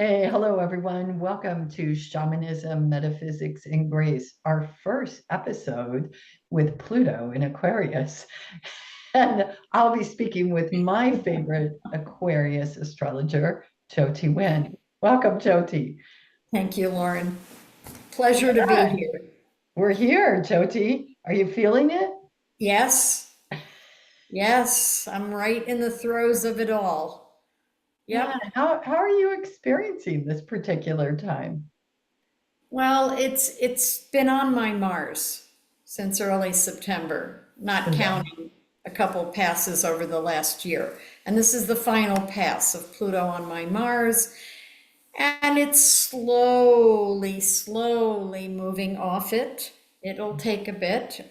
Hey, hello everyone. Welcome to Shamanism, Metaphysics, and Grace, our first episode with Pluto in Aquarius. And I'll be speaking with my favorite Aquarius astrologer, Jyoti Wind. Welcome, Jyoti. Thank you, Lauren. Pleasure to be Yeah, here. we're here, Jyoti. Are you feeling it? Yes, yes, I'm right in the throes of it all. Yeah. Yep. How are you experiencing this particular time? Well, it's been on my Mars since early September, not Yeah. counting a couple passes over the last year. And this is the final pass of Pluto on my Mars, and it's slowly moving off it. It'll take a bit.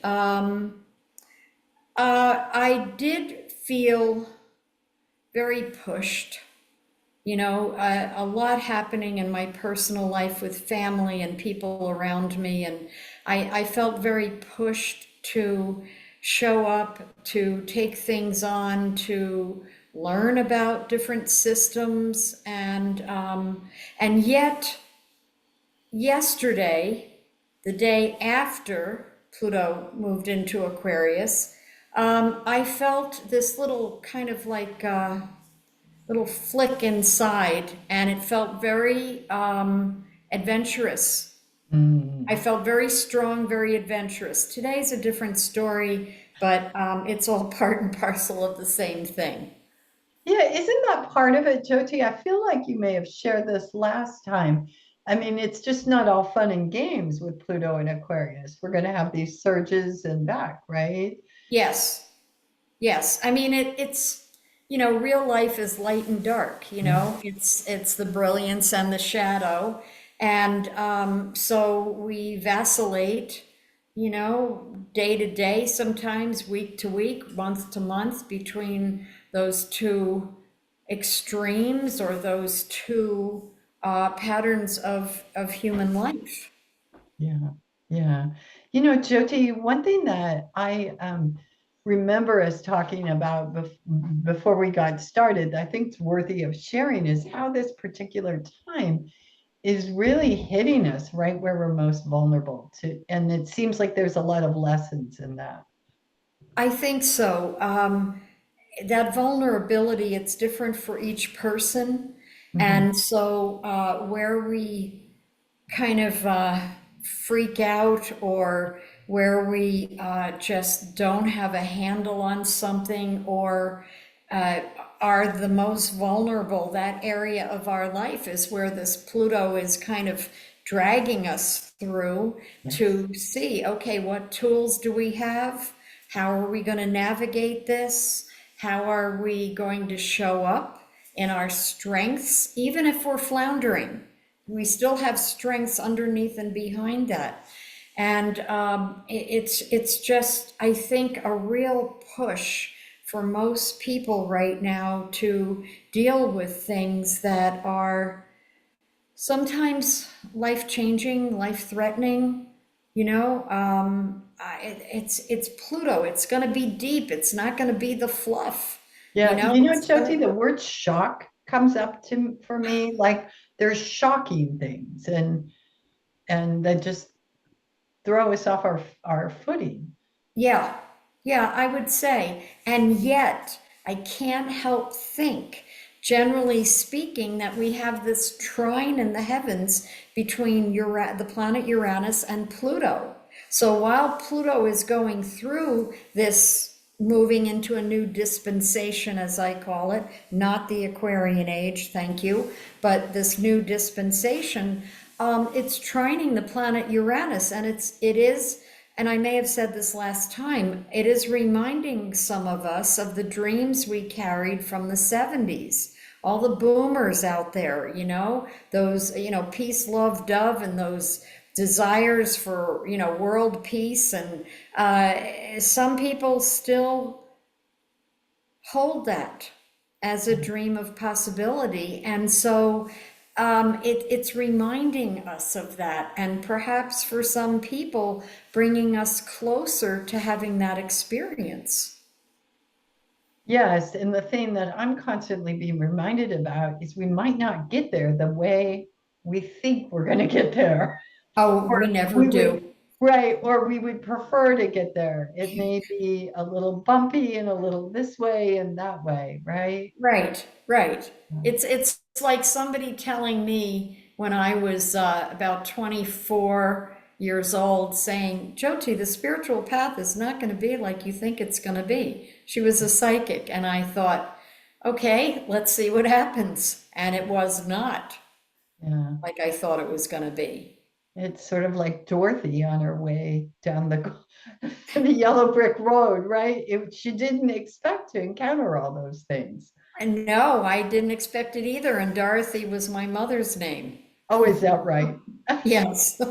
I did feel very pushed. A lot happening in my personal life with family and people around me, and I felt very pushed to show up, to take things on, to learn about different systems, and yet yesterday, the day after Pluto moved into Aquarius, I felt this little kind of like little flick inside, and it felt very adventurous. I Mm. felt very strong, very adventurous. Today's a different story, but it's all part and parcel of the same thing. Yeah, isn't that part of it, Jyoti? I feel like you may have shared this last time. I mean, it's just not all fun and games with Pluto and Aquarius. We're going to have these surges and back, right? Yes, yes. I mean, real life is light and dark, Mm. it's the brilliance and the shadow. And so we vacillate, day to day, sometimes week to week, month to month between those two extremes or those two patterns of human life. Yeah, yeah. Jyoti, one thing that I remember us talking about before we got started, I think it's worthy of sharing is how this particular time is really hitting us right where we're most vulnerable to. And it seems like there's a lot of lessons in that. I think so. That vulnerability, it's different for each person. Mhm. And so where we kind of freak out, or where we just don't have a handle on something, or uh, are the most vulnerable, that area of our life is where this Pluto is kind of dragging us through Yes. to see, okay, what tools do we have? How are we going to navigate this? How are we going to show up in our strengths, even if we're floundering? We still have strengths underneath and behind that. And it's just, I think, a real push for most people right now to deal with things that are sometimes life changing, life threatening. It's Pluto. It's going to be deep. It's not going to be the fluff. Yeah, It's going Jyoti, to. the word shock comes up to for me like there's shocking things and that just throw us off our footing. Yeah, yeah, I would say. And yet, I can't help think, generally speaking, that we have this trine in the heavens between the planet Uranus and Pluto. So while Pluto is going through this, moving into a new dispensation, as I call it, not the Aquarian age, thank you, but this new dispensation, it's trining the planet Uranus, and it is, and I may have said this last time, it is reminding some of us of the dreams we carried from the 70s. All the boomers out there, those, peace, love, dove, and those desires for, world peace. And some people still hold that as a dream of possibility. And so it's reminding us of that. And perhaps for some people, bringing us closer to having that experience. Yes, and the thing that I'm constantly being reminded about is we might not get there the way we think we're going to get there. Oh, we Or never we would, do. right, or we would prefer to get there. It may be a little bumpy and a little this way and that way, right? Right, right. It's like somebody telling me when I was about 24 years old saying, Jyoti, the spiritual path is not going to be like you think it's going to be. She was a psychic, and I thought, okay, let's see what happens. And it was not Yeah. like I thought it was going to be. It's sort of like Dorothy on her way down the yellow brick road, right? She didn't expect to encounter all those things. And no, I didn't expect it either. And Dorothy was my mother's name. Oh, is that right? Yes.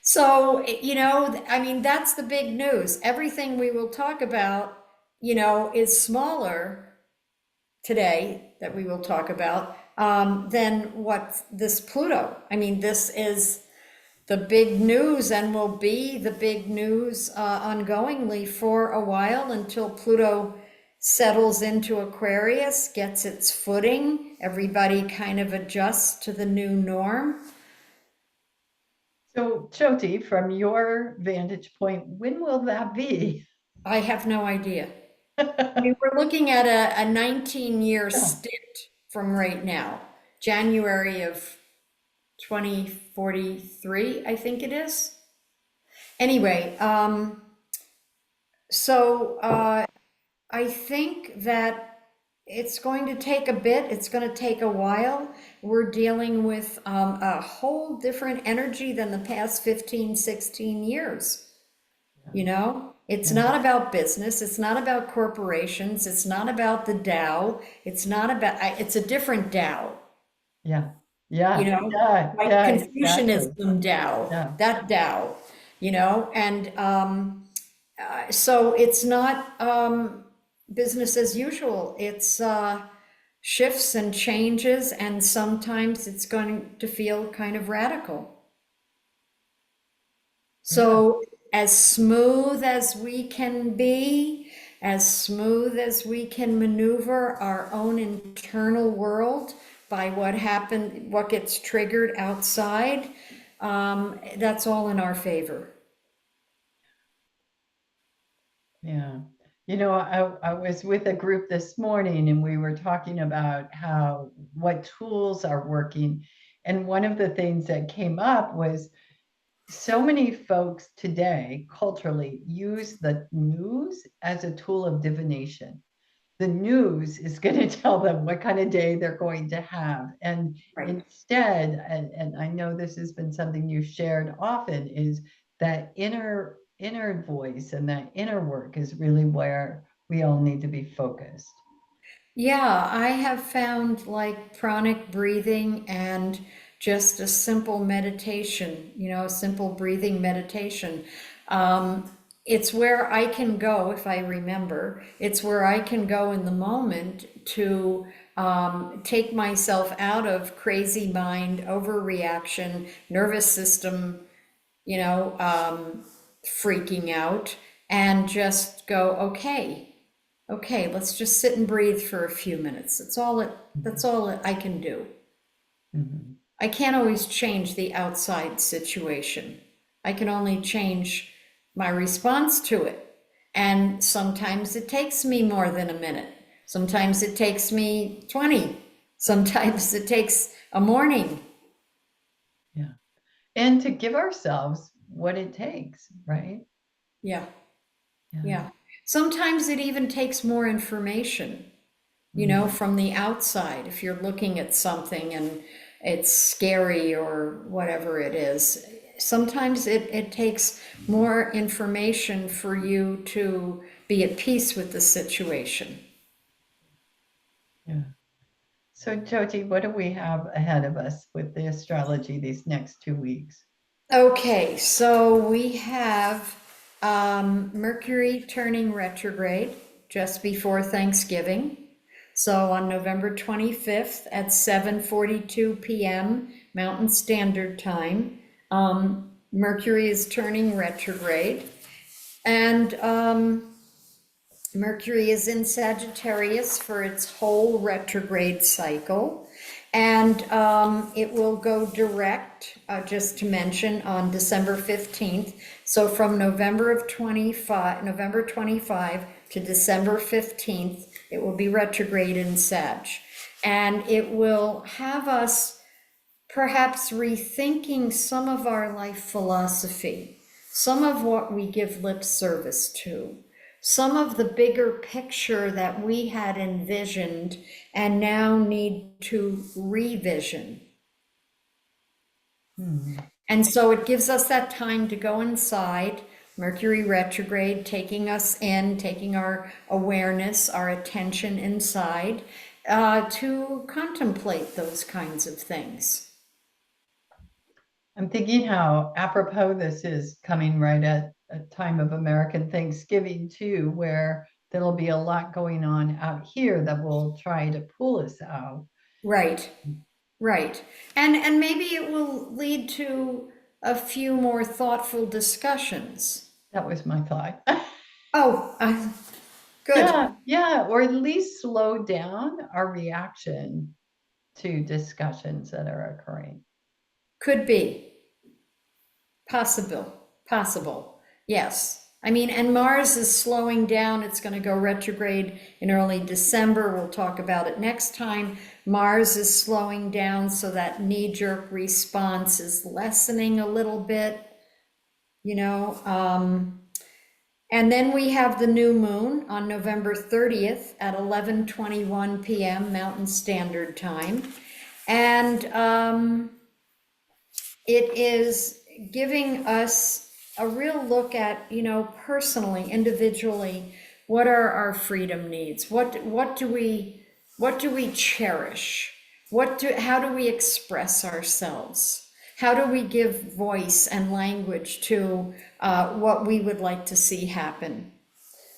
So, I mean, that's the big news. Everything we will talk about, is smaller today that we will talk about than what this Pluto. I mean, this is the big news and will be the big news ongoingly for a while until Pluto settles into Aquarius, gets its footing, everybody kind of adjusts to the new norm. So, Jyoti, from your vantage point, when will that be? I have no idea. I mean, we're looking at a 19-year stint from right now, January of 2043, I think it is. Anyway, so I think that it's going to take a bit, it's going to take a while. We're dealing with a whole different energy than the past 15, 16 years. It's Yeah, not about business, it's not about corporations, it's not about the Tao, it's not about, it's a different Tao, yeah, you yeah, know, yeah, like yeah, exactly. Confucianism Tao, Yeah, that Tao, and so it's not business as usual. It's shifts and changes, and sometimes it's going to feel kind of radical. yeah, So, as smooth as we can be, as smooth as we can maneuver our own internal world by what happened, what gets triggered outside, that's all in our favor. yeah. I was with a group this morning and we were talking about what tools are working. And one of the things that came up was so many folks today culturally use the news as a tool of divination. The news is going to tell them what kind of day they're going to have. And Right. instead, and I know this has been something you shared often, is that inner voice and that inner work is really where we all need to be focused. Yeah, I have found like pranic breathing and just a simple meditation, a simple breathing meditation. Um, it's where I can go, if I remember, it's where I can go in the moment to take myself out of crazy mind, overreaction, nervous system, you know, um, freaking out, and just go, okay, okay, let's just sit and breathe for a few minutes. That's all I can do. Mhm. I can't always change the outside situation. I can only change my response to it. And sometimes it takes me more than a minute. Sometimes it takes me 20. Sometimes it takes a morning. Yeah. And to give ourselves what it takes, right? Yeah, Yeah. yeah. Sometimes it even takes more information, Mhm. from the outside. If you're looking at something and it's scary or whatever it is, sometimes it takes more information for you to be at peace with the situation. Yeah. So, Jyoti, what do we have ahead of us with the astrology these next 2 weeks? Okay, so we have Mercury turning retrograde just before Thanksgiving. So on November 25th at 7:42 p.m. Mountain Standard Time, Mercury is turning retrograde. And Mercury is in Sagittarius for its whole retrograde cycle. And it will go direct, just to mention, on December 15th. So from November 25 to December 15th, it will be retrograde in Sag. And it will have us perhaps rethinking some of our life philosophy, some of what we give lip service to, some of the bigger picture that we had envisioned and now need to revision. And so it gives us that time to go inside, Mercury retrograde, taking us in, taking our awareness, our attention inside, to contemplate those kinds of things. I'm thinking how apropos this is coming right at a time of American Thanksgiving too, where there'll be a lot going on out here that will try to pull us out. Right, right. And maybe it will lead to a few more thoughtful discussions. That was my thought. Oh, good. Yeah, or at least slow down our reaction to discussions that are occurring. Could be. Possible. Yes. I mean, and Mars is slowing down. It's going to go retrograde in early December. We'll talk about it next time. Mars is slowing down, so that knee-jerk response is lessening a little bit, you know. And then we have the new moon on November 30th at 11:21 p.m. Mountain Standard Time. And it is giving us a real look at, you know, personally, individually, what are our freedom needs? What do we cherish? How do we express ourselves? How do we give voice and language to what we would like to see happen?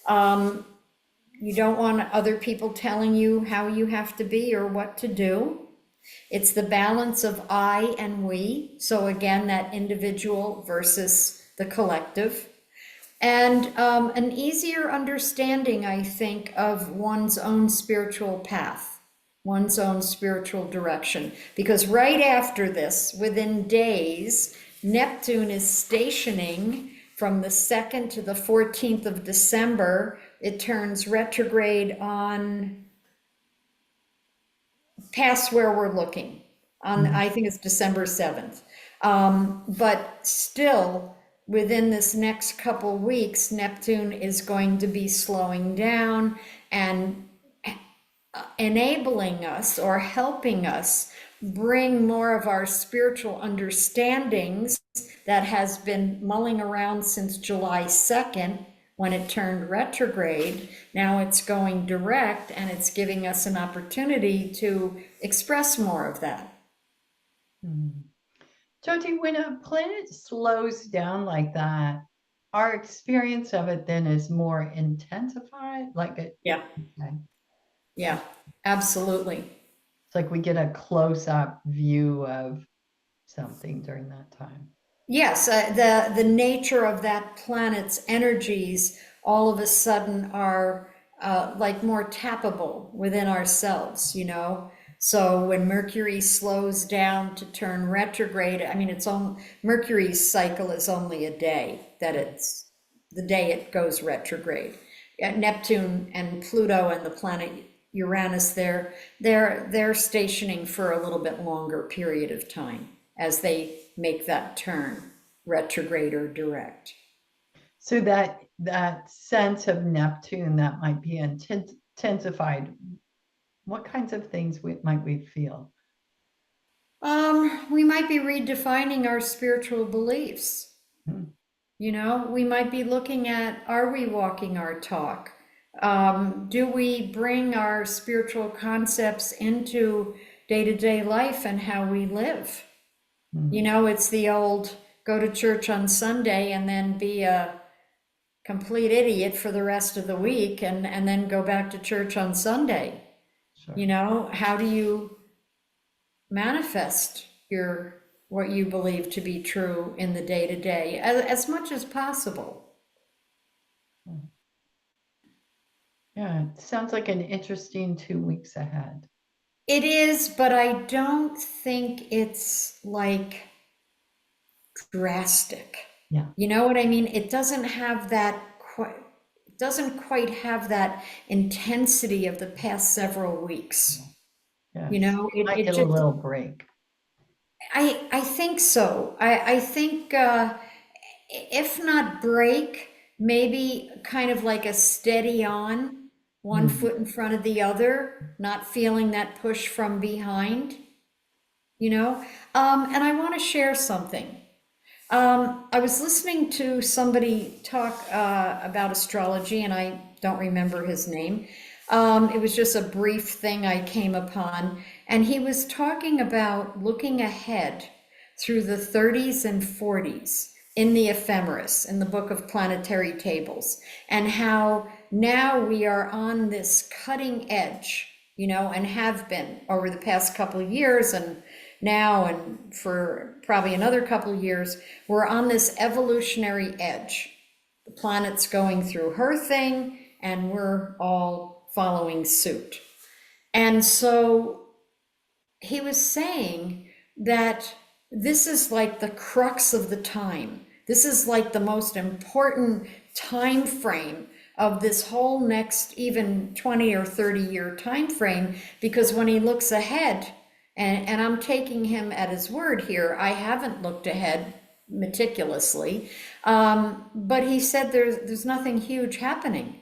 You don't want other people telling you how you have to be or what to do. It's the balance of I and we. So again, that individual versus the collective. And an easier understanding, I think, of one's own spiritual path, one's own spiritual direction. Because right after this, within days, Neptune is stationing from the 2nd to the 14th of December. It turns retrograde on past where we're looking on, I think it's December 7th. But still, within this next couple weeks, Neptune is going to be slowing down and enabling us or helping us bring more of our spiritual understandings that has been mulling around since July 2nd, when it turned retrograde. Now it's going direct, and it's giving us an opportunity to express more of that. Jyoti, when a planet slows down like that, our experience of it then is more intensified, like it. Yeah. Okay. Yeah, absolutely. It's like we get a close-up view of something during that time. Yes, the nature of that planet's energies all of a sudden are like more tappable within ourselves, you know. So when Mercury slows down to turn retrograde, I mean, Mercury's cycle is only a day, it's the day it goes retrograde. Neptune and Pluto and the planet Uranus, they're stationing for a little bit longer period of time as they make that turn, retrograde or direct. So that sense of Neptune that might be intensified, what kinds of things might we feel? We might be redefining our spiritual beliefs. You know, we might be looking at, are we walking our talk? Do we bring our spiritual concepts into day-to-day life and how we live? You know, it's the old go to church on Sunday and then be a complete idiot for the rest of the week and then go back to church on Sunday. Sure. You know, how do you manifest what you believe to be true in the day-to-day as much as possible? Yeah, it sounds like an interesting 2 weeks ahead. It is, but I don't think it's like drastic. Yeah, You know what I mean? It doesn't have that quite, it doesn't quite have that intensity of the past several weeks. You yes. know, You might it get a just, little break. I think so. I think, if not break, maybe kind of like a steady on, one Hmm. foot in front of the other, not feeling that push from behind, you know? And I want to share something. I was listening to somebody talk about astrology, and I don't remember his name. It was just a brief thing I came upon, and he was talking about looking ahead through the 30s and 40s in the ephemeris, in the book of planetary tables, and how now we are on this cutting edge, you know, and have been over the past couple of years, and now and for probably another couple of years, we're on this evolutionary edge. The planet's going through her thing, and we're all following suit. And so he was saying that this is like the crux of the time. This is like the most important time frame of this whole next even 20 or 30-year time frame, because when he looks ahead, and I'm taking him at his word here, I haven't looked ahead meticulously, but he said there's nothing huge happening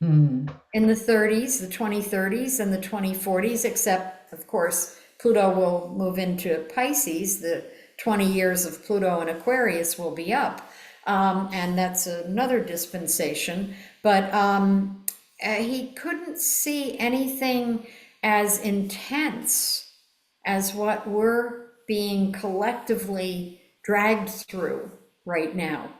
Hmm. in the 30s, the 2030s, and the 2040s, except, of course, Pluto will move into Pisces. The 20 years of Pluto in Aquarius will be up. And that's another dispensation. But he couldn't see anything as intense as what we're being collectively dragged through right now.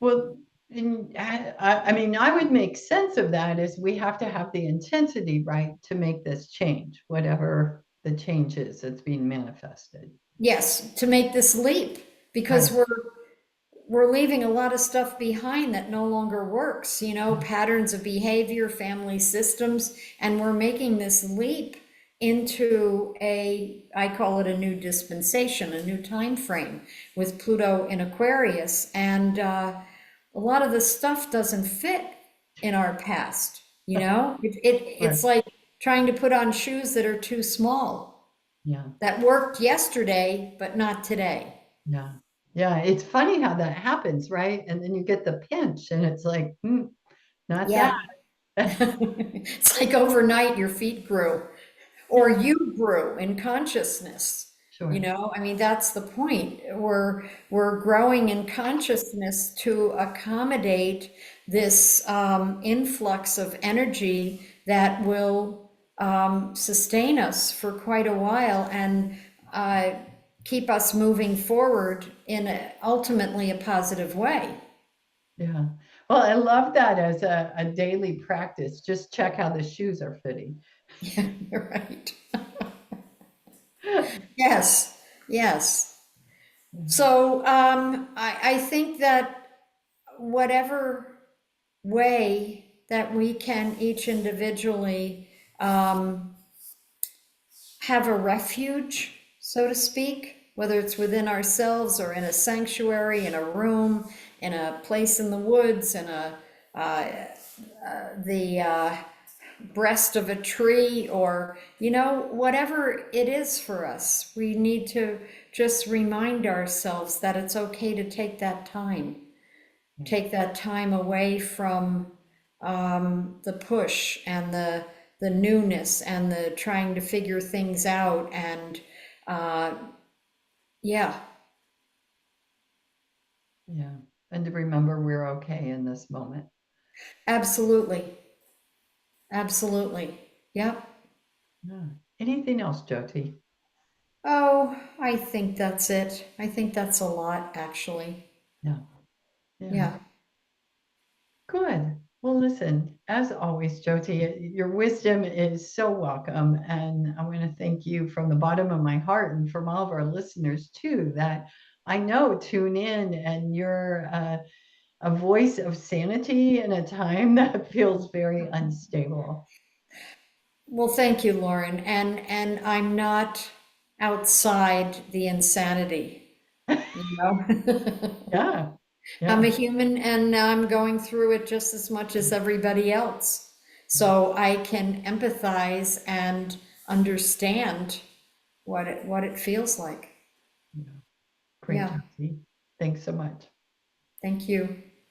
Well, I mean, I would make sense of that as we have to have the intensity right to make this change, whatever the change is that's being manifested. Yes, to make this leap, because Right. we're leaving a lot of stuff behind that no longer works, you know, Yeah. patterns of behavior, family systems, and we're making this leap into I call it a new dispensation, a new time frame with Pluto in Aquarius. And a lot of the stuff doesn't fit in our past, you know? Right. It's like trying to put on shoes that are too small, Yeah. that worked yesterday, but not today. Yeah. Yeah. It's funny how that happens, right? And then you get the pinch and it's like, not that. Yeah. It's like overnight your feet grew, or Yeah. you grew in consciousness. You Sure. know, I mean, that's the point. We're growing in consciousness to accommodate this influx of energy that will sustain us for quite a while, and uh, keep us moving forward in ultimately a positive way. Yeah. Well, I love that as a daily practice. Just check how the shoes are fitting. Yeah, you're right. Yes, yes. So I think that whatever way that we can each individually um, have a refuge, so to speak, whether it's within ourselves or in a sanctuary, in a room, in a place in the woods, in the breast of a tree, or, you know, whatever it is for us, we need to just remind ourselves that it's okay to take that time away from the push and the newness and the trying to figure things out. And uh, yeah, Yeah. And to remember we're okay in this moment. absolutely, absolutely. Yep. Yeah. Anything else, Jyoti? Oh, I think that's it. I think that's a lot, actually. Yeah. Yeah. Yeah. Good. Well, listen, as always, Jyoti, your wisdom is so welcome. And I want to thank you from the bottom of my heart and from all of our listeners too, that I know tune in and you're a voice of sanity in a time that feels very unstable. Well, thank you, Lauren. And I'm not outside the insanity, you know? Yeah, I'm a yeah, human and I'm going through it just as much as everybody else. So I can empathize and understand what it feels like. yeah. Great, Yeah, Jyoti. Thanks so much. thank you.